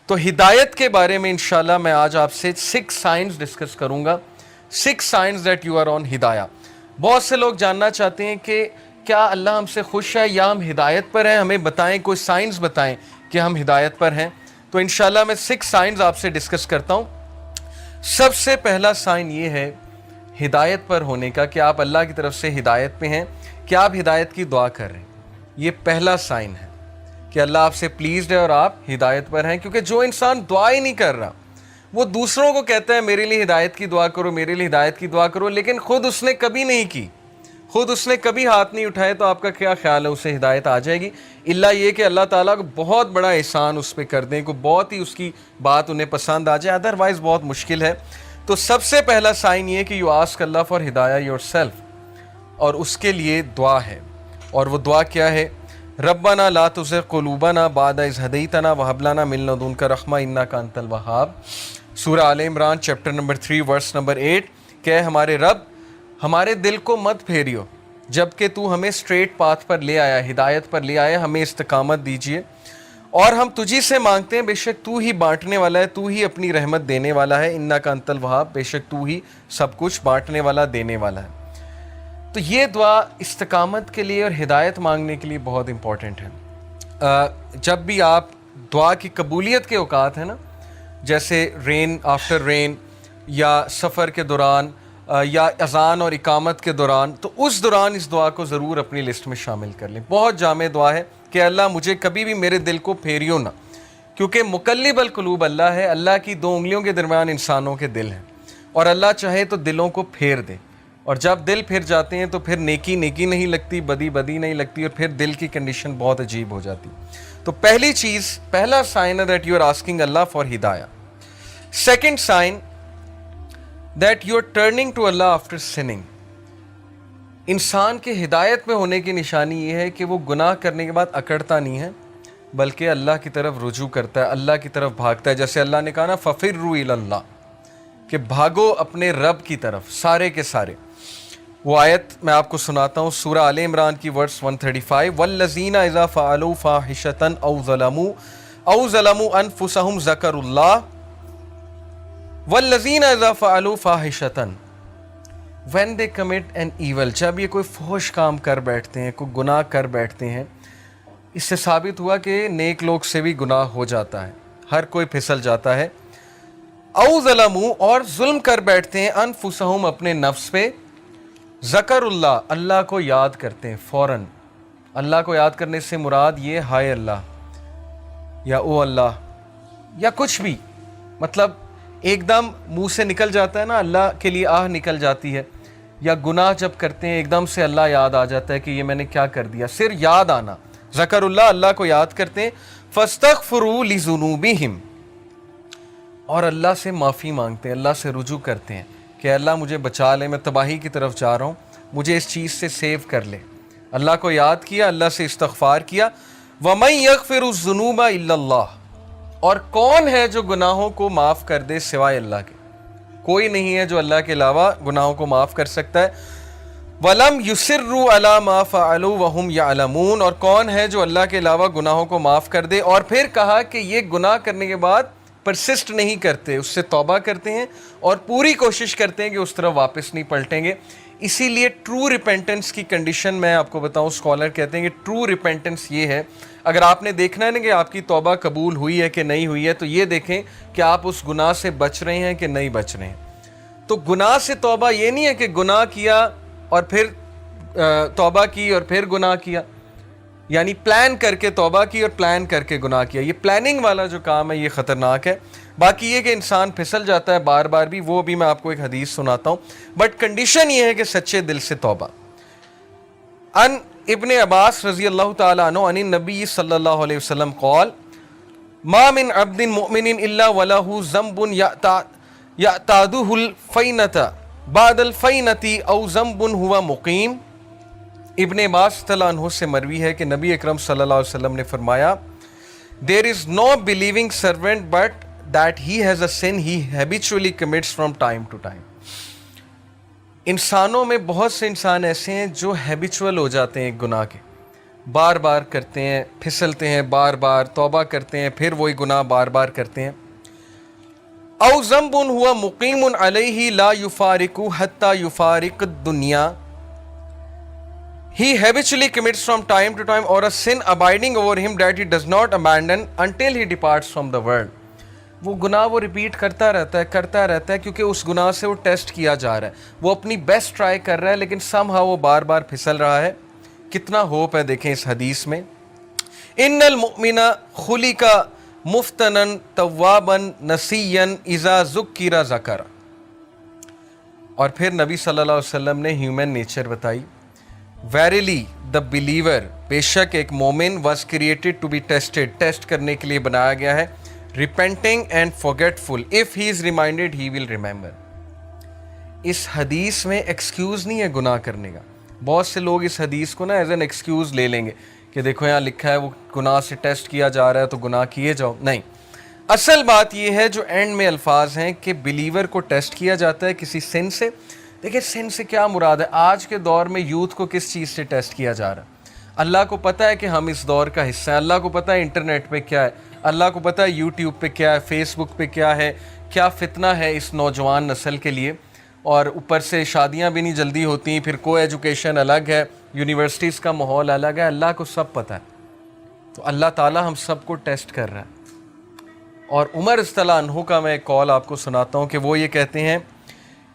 تو ہدایت کے بارے میں انشاءاللہ میں آج آپ سے 6 سائنز ڈسکس کروں گا. 6 signs that you are on ہدایہ. بہت سے لوگ جاننا چاہتے ہیں کہ کیا اللہ ہم سے خوش ہے یا ہم ہدایت پر ہیں, ہمیں بتائیں, کوئی سائنز بتائیں کہ ہم ہدایت پر ہیں. تو انشاءاللہ میں 6 سائنز آپ سے ڈسکس کرتا ہوں. سب سے پہلا سائن یہ ہے ہدایت پر ہونے کا کہ آپ اللہ کی طرف سے ہدایت پہ ہیں, کہ آپ ہدایت کی دعا کر رہے ہیں. یہ پہلا سائن ہے کہ اللہ آپ سے پلیزڈ ہے اور آپ ہدایت پر ہیں. کیونکہ جو انسان دعا ہی نہیں کر رہا, وہ دوسروں کو کہتا ہے میرے لیے ہدایت کی دعا کرو, میرے لیے ہدایت کی دعا کرو, لیکن خود اس نے کبھی نہیں کی, خود اس نے کبھی ہاتھ نہیں اٹھائے, تو آپ کا کیا خیال ہے اسے ہدایت آ جائے گی؟ اللہ یہ کہ اللہ تعالیٰ کو بہت بڑا احسان اس پہ کر دیں, کو بہت ہی اس کی بات انہیں پسند آ جائے, ادروائز بہت مشکل ہے. تو سب سے پہلا سائن یہ کہ یو آسک اللہ فار ہدایہ یور سیلف, اور اس کے لیے دعا ہے. اور وہ دعا کیا ہے؟ ربنا لا تزغ قلوبنا بعد اذ ہدیتنا وہب لنا من لدنک رحمہ انک انت الوہاب. سورہ آل عمران چیپٹر نمبر 3 ورس نمبر 8 کہ ہمارے رب ہمارے دل کو مت پھیریو جبکہ تو ہمیں اسٹریٹ پاتھ پر لے آیا, ہدایت پر لے آیا, ہمیں استقامت دیجیے. اور ہم تجھی سے مانگتے ہیں, بے شک تو ہی بانٹنے والا ہے, تو ہی اپنی رحمت دینے والا ہے. انک انت الوہاب, بے شک تو ہی سب کچھ بانٹنے والا, دینے والا ہے. تو یہ دعا استقامت کے لیے اور ہدایت مانگنے کے لیے بہت امپورٹنٹ ہے. جب بھی آپ دعا کی قبولیت کے اوقات ہیں نا, جیسے رین آفٹر رین, یا سفر کے دوران, یا اذان اور اقامت کے دوران, تو اس دوران اس دعا کو ضرور اپنی لسٹ میں شامل کر لیں. بہت جامع دعا ہے کہ اللہ مجھے کبھی بھی میرے دل کو پھیریو نہ, کیونکہ مقلب القلوب اللہ ہے. اللہ کی 2 انگلیوں کے درمیان انسانوں کے دل ہیں, اور اللہ چاہے تو دلوں کو پھیر دے. اور جب دل پھر جاتے ہیں تو پھر نیکی نیکی نہیں لگتی, بدی بدی نہیں لگتی, اور پھر دل کی کنڈیشن بہت عجیب ہو جاتی. تو پہلی چیز, پہلا سائن ہے دیٹ یو آر آسکنگ اللہ فار ہدایہ. Second sign that you are turning to اللہ آفٹر سننگ. انسان کے ہدایت میں ہونے کی نشانی یہ ہے کہ وہ گناہ کرنے کے بعد اکڑتا نہیں ہے, بلکہ اللہ کی طرف رجوع کرتا ہے, اللہ کی طرف بھاگتا ہے. جیسے اللہ نے کہا نا فَفِرُّوا إِلَى اللَّهِ, کہ بھاگو اپنے رب کی طرف سارے کے سارے. وہ آیت میں آپ کو سناتا ہوں, سورہ آل عمران کی ورس 135, وَالَّذِينَ إِذَا فَعَلُوا فَاحِشَةً أَوْ ظَلَمُوا أَنفُسَهُمْ ذَكَرُوا اللَّهَ وَالَّذِينَ إِذَا فَعَلُوا فَاحِشَةً when they commit an evil. جب یہ کوئی فحش کام کر بیٹھتے ہیں, کوئی گناہ کر بیٹھتے ہیں, اس سے ثابت ہوا کہ نیک لوگ سے بھی گناہ ہو جاتا ہے, ہر کوئی پھسل جاتا ہے. او ظلموا, اور ظلم کر بیٹھتے ہیں, انفسہم, اپنے نفس پہ, ذکر اللہ, اللہ کو یاد کرتے ہیں فوراً. اللہ کو یاد کرنے سے مراد یہ ہائے اللہ, یا او اللہ, یا کچھ بھی, مطلب ایک دم منہ سے نکل جاتا ہے نا, اللہ کے لیے آہ نکل جاتی ہے. یا گناہ جب کرتے ہیں ایک دم سے اللہ یاد آ جاتا ہے کہ یہ میں نے کیا کر دیا, صرف یاد آنا, ذکر اللہ, اللہ کو یاد کرتے ہیں. فاستغفروا لذنوبہم, اور اللہ سے معافی مانگتے ہیں, اللہ سے رجوع کرتے ہیں کہ اللہ مجھے بچا لے, میں تباہی کی طرف جا رہا ہوں, مجھے اس چیز سے سیو کر لے. اللہ کو یاد کیا, اللہ سے استغفار کیا. وَمَن يَغْفِرُ الذُّنُوبَ إِلَّا اللَّهُ, اور کون ہے جو گناہوں کو معاف کر دے سوائے اللہ کے؟ کوئی نہیں ہے جو اللہ کے علاوہ گناہوں کو معاف کر سکتا ہے. وَلَمْ يُصِرُّوا عَلَى مَا فَعَلُوا وَهُمْ يَعْلَمُونَ, اور کون ہے جو اللہ کے علاوہ گناہوں کو معاف کر دے, اور پھر کہا کہ یہ گناہ کرنے کے بعد پرسسٹ نہیں کرتے, اس سے توبہ کرتے ہیں اور پوری کوشش کرتے ہیں کہ اس طرف واپس نہیں پلٹیں گے. اسی لیے ٹرو ریپینٹنس کی کنڈیشن میں آپ کو بتاؤں, اسکالر کہتے ہیں کہ ٹرو ریپینٹنس یہ ہے, اگر آپ نے دیکھنا ہے نا کہ آپ کی توبہ قبول ہوئی ہے کہ نہیں ہوئی ہے, تو یہ دیکھیں کہ آپ اس گناہ سے بچ رہے ہیں کہ نہیں بچ رہے ہیں. تو گناہ سے توبہ یہ نہیں ہے کہ گناہ کیا اور پھر توبہ کی اور پھر گناہ کیا, یعنی پلان کر کے توبہ کی اور پلان کر کے گناہ کیا. یہ پلاننگ والا جو کام ہے یہ خطرناک ہے. باقی یہ کہ انسان پھسل جاتا ہے بار بار بھی, وہ بھی میں آپ کو ایک حدیث سناتا ہوں, بٹ کنڈیشن یہ ہے کہ سچے دل سے توبہ. ان ابن عباس رضی اللہ تعالیٰ عنہ عن النبی صلی اللہ علیہ وسلم قال ما من عبد مؤمن الا ولہ ذنب یعتادہ الفینۃ بعد الفینۃ او ذنب ہوا مقیم. ابن عباس رضی اللہ عنہ سے مروی ہے کہ نبی اکرم صلی اللہ علیہ وسلم نے فرمایا, there is no believing servant but that he has a sin he habitually commits from time to time. انسانوں میں بہت سے انسان ایسے ہیں جو ہیبیچول ہو جاتے ہیں ایک گناہ کے, بار بار کرتے ہیں، پھسلتے ہیں، بار بار توبہ کرتے ہیں، پھر وہی گناہ بار بار کرتے ہیں. او ذنب ہوا مقیم علیہ لا یفارق حتی یفارق الدنیا. He habitually commits from time to time, or a sin abiding over him that he does not abandon until he departs from the world. وہ گناہ وہ ریپیٹ کرتا رہتا ہے کیونکہ اس گناہ سے وہ ٹیسٹ کیا جا رہا ہے. وہ اپنی بیسٹ ٹرائی کر رہا ہے لیکن سم ہاؤ وہ بار بار پھسل رہا ہے. کتنا ہوپ ہے دیکھیں اس حدیث میں. ان المؤمن خلق مفتنا توابا نسیا اذا ذکر ذکر. اور پھر نبی صلی اللہ علیہ وسلم نے ہیومن نیچر بتائی. Verily the believer, بے شک ایک مومن was created to be tested, test کرنے کے لیے بنایا گیا ہے. Repenting and forgetful, if he is reminded he will remember. اس حدیث میں ایکسکیوز نہیں ہے گناہ کرنے کا. بہت سے لوگ اس حدیث کو نا ایز این ایکسکیوز لے لیں گے کہ دیکھو یہاں لکھا ہے وہ گناہ سے ٹیسٹ کیا جا رہا ہے تو گناہ کیے جاؤ. نہیں، اصل بات یہ ہے جو اینڈ میں الفاظ ہیں کہ بلیور کو ٹیسٹ کیا جاتا ہے کسی سن سے. دیکھیں سن سے کیا مراد ہے؟ آج کے دور میں یوتھ کو کس چیز سے ٹیسٹ کیا جا رہا ہے؟ اللہ کو پتہ ہے کہ ہم اس دور کا حصہ ہیں. اللہ کو پتہ ہے انٹرنیٹ پہ کیا ہے، اللہ کو پتہ ہے یوٹیوب پہ کیا ہے، فیس بک پہ کیا ہے، کیا فتنہ ہے اس نوجوان نسل کے لیے. اور اوپر سے شادیاں بھی نہیں جلدی ہوتی، پھر کو ایجوکیشن الگ ہے، یونیورسٹیز کا ماحول الگ ہے. اللہ کو سب پتہ ہے. تو اللہ تعالیٰ ہم سب کو ٹیسٹ کر رہا ہے. اور عمر رضی اللہ عنہ کا میں ایک قول آپ کو سناتا ہوں کہ وہ یہ کہتے ہیں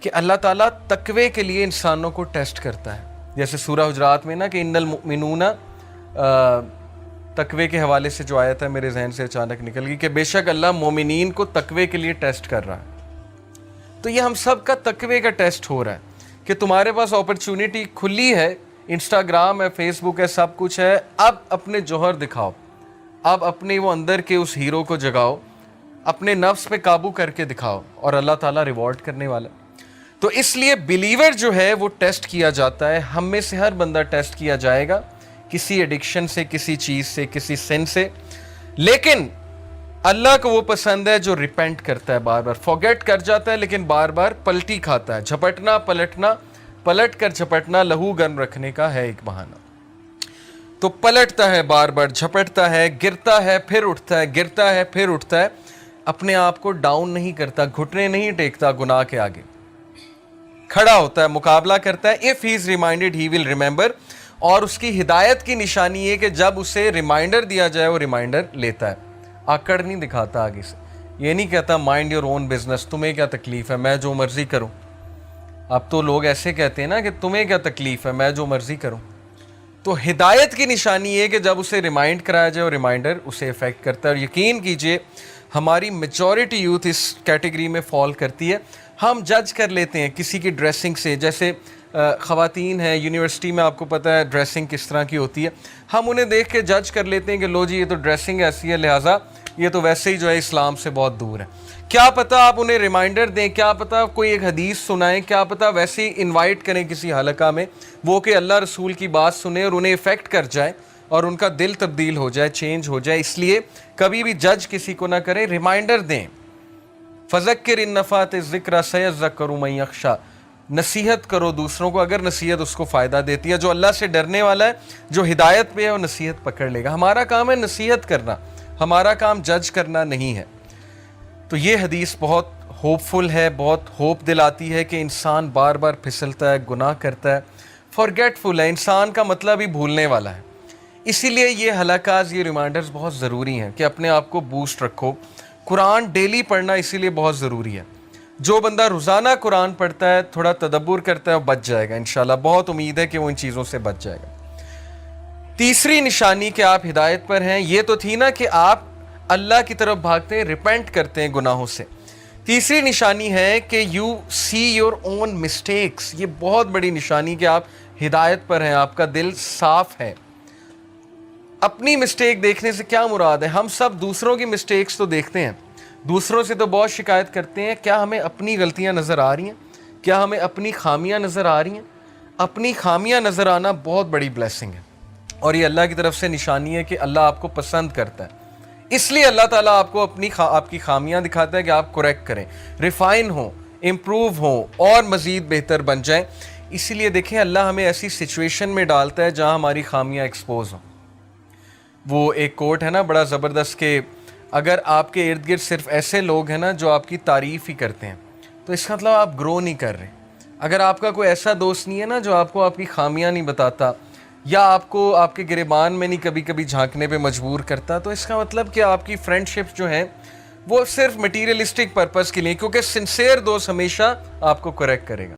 کہ اللہ تعالیٰ تقوی کے لیے انسانوں کو ٹیسٹ کرتا ہے. جیسے سورہ حجرات میں نا کہ ان المؤمنون، تقوی کے حوالے سے جو آیت ہے میرے ذہن سے اچانک نکل گئی کہ بے شک اللہ مومنین کو تقوی کے لیے ٹیسٹ کر رہا ہے. تو یہ ہم سب کا تقوی کا ٹیسٹ ہو رہا ہے کہ تمہارے پاس اپرچونٹی کھلی ہے، انسٹاگرام ہے، فیس بک ہے، سب کچھ ہے. اب اپنے جوہر دکھاؤ، اب اپنے وہ اندر کے اس ہیرو کو جگاؤ، اپنے نفس پہ قابو کر کے دکھاؤ اور اللہ تعالیٰ ریوارڈ کرنے والا. تو اس لیے بلیور جو ہے وہ ٹیسٹ کیا جاتا ہے. ہم میں سے ہر بندہ ٹیسٹ کیا جائے گا کسی ایڈکشن سے، کسی چیز سے، کسی سن سے. لیکن اللہ کو وہ پسند ہے جو ریپینٹ کرتا ہے، بار بار فورگیٹ کر جاتا ہے لیکن بار بار پلٹی کھاتا ہے. جھپٹنا پلٹنا، پلٹ کر جھپٹنا لہو گرم رکھنے کا ہے ایک بہانہ. تو پلٹتا ہے، بار بار جھپٹتا ہے، گرتا ہے پھر اٹھتا ہے، گرتا ہے پھر اٹھتا ہے. اپنے آپ کو ڈاؤن نہیں کرتا، گھٹنے نہیں ٹیکتا گناہ کے آگے، کھڑا ہوتا ہے، مقابلہ کرتا ہے. if he is reminded he will remember. اور اس کی ہدایت کی نشانی یہ کہ جب اسے ریمائنڈر دیا جائے وہ ریمائنڈر لیتا ہے، آکڑ نہیں دکھاتا آگے سے. یہ نہیں کہتا مائنڈ یور اون بزنس، تمہیں کیا تکلیف ہے، میں جو مرضی کروں. اب تو لوگ ایسے کہتے ہیں نا کہ تمہیں کیا تکلیف ہے، میں جو مرضی کروں. تو ہدایت کی نشانی یہ کہ جب اسے ریمائنڈ کرایا جائے اور ریمائنڈر اسے افیکٹ کرتا ہے. اور یقین کیجئے ہماری میجورٹی یوتھ اس کیٹیگری میں فال کرتی ہے. ہم جج کر لیتے ہیں کسی کی ڈریسنگ سے. جیسے خواتین ہیں یونیورسٹی میں، آپ کو پتہ ہے ڈریسنگ کس طرح کی ہوتی ہے. ہم انہیں دیکھ کے جج کر لیتے ہیں کہ لو جی یہ تو ڈریسنگ ایسی ہے، لہٰذا یہ تو ویسے ہی جو ہے اسلام سے بہت دور ہے. کیا پتہ آپ انہیں ریمائنڈر دیں، کیا پتہ کوئی ایک حدیث سنائیں، کیا پتہ ویسے ہی انوائٹ کریں کسی حلقہ میں، وہ کہ اللہ رسول کی بات سنیں اور انہیں افیکٹ کر جائے اور ان کا دل تبدیل ہو جائے، چینج ہو جائے. اس لیے کبھی بھی جج کسی کو نہ کریں، ریمائنڈر دیں. فذکر ان نفعت الذکر سیذکر من یخشی. نصیحت کرو دوسروں کو اگر نصیحت اس کو فائدہ دیتی ہے. جو اللہ سے ڈرنے والا ہے، جو ہدایت پہ ہے، وہ نصیحت پکڑ لے گا. ہمارا کام ہے نصیحت کرنا، ہمارا کام جج کرنا نہیں ہے. تو یہ حدیث بہت ہوپ فل ہے، بہت ہوپ دلاتی ہے کہ انسان بار بار پھسلتا ہے، گناہ کرتا ہے، فارگیٹ فل ہے. انسان کا مطلب ہی بھولنے والا ہے. اسی لیے یہ حلقات، یہ ریمائنڈرز بہت ضروری ہیں کہ اپنے آپ کو بوسٹ رکھو. قرآن ڈیلی پڑھنا اسی لیے بہت ضروری ہے. جو بندہ روزانہ قرآن پڑھتا ہے، تھوڑا تدبر کرتا ہے، وہ بچ جائے گا انشاءاللہ. بہت امید ہے کہ وہ ان چیزوں سے بچ جائے گا. تیسری نشانی کہ آپ ہدایت پر ہیں، یہ تو تھی نا کہ آپ اللہ کی طرف بھاگتے ہیں، ریپینٹ کرتے ہیں گناہوں سے. تیسری نشانی ہے کہ you see your own mistakes. یہ بہت بڑی نشانی کہ آپ ہدایت پر ہیں، آپ کا دل صاف ہے. اپنی مسٹیک دیکھنے سے کیا مراد ہے؟ ہم سب دوسروں کی مسٹیکس تو دیکھتے ہیں، دوسروں سے تو بہت شکایت کرتے ہیں. کیا ہمیں اپنی غلطیاں نظر آ رہی ہیں؟ کیا ہمیں اپنی خامیاں نظر آ رہی ہیں؟ اپنی خامیاں نظر آنا بہت بڑی بلیسنگ ہے، اور یہ اللہ کی طرف سے نشانی ہے کہ اللہ آپ کو پسند کرتا ہے. اس لیے اللہ تعالیٰ آپ کو آپ کی خامیاں دکھاتا ہے کہ آپ کریکٹ کریں، ریفائن ہوں، امپروو ہوں اور مزید بہتر بن جائیں. اسی لیے دیکھیں اللہ ہمیں ایسی سچویشن میں ڈالتا ہے جہاں ہماری خامیاں ایکسپوز ہوں. وہ ایک کوٹ ہے نا بڑا زبردست کہ اگر آپ کے ارد گرد صرف ایسے لوگ ہیں نا جو آپ کی تعریف ہی کرتے ہیں تو اس کا مطلب آپ گرو نہیں کر رہے. اگر آپ کا کوئی ایسا دوست نہیں ہے نا جو آپ کو آپ کی خامیاں نہیں بتاتا یا آپ کو آپ کے گریبان میں نہیں کبھی کبھی جھانکنے پہ مجبور کرتا, تو اس کا مطلب کہ آپ کی فرینڈ شپ جو ہیں وہ صرف مٹیریلسٹک پرپس کے لیے, کیونکہ سنسیئر دوست ہمیشہ آپ کو کریکٹ کرے گا.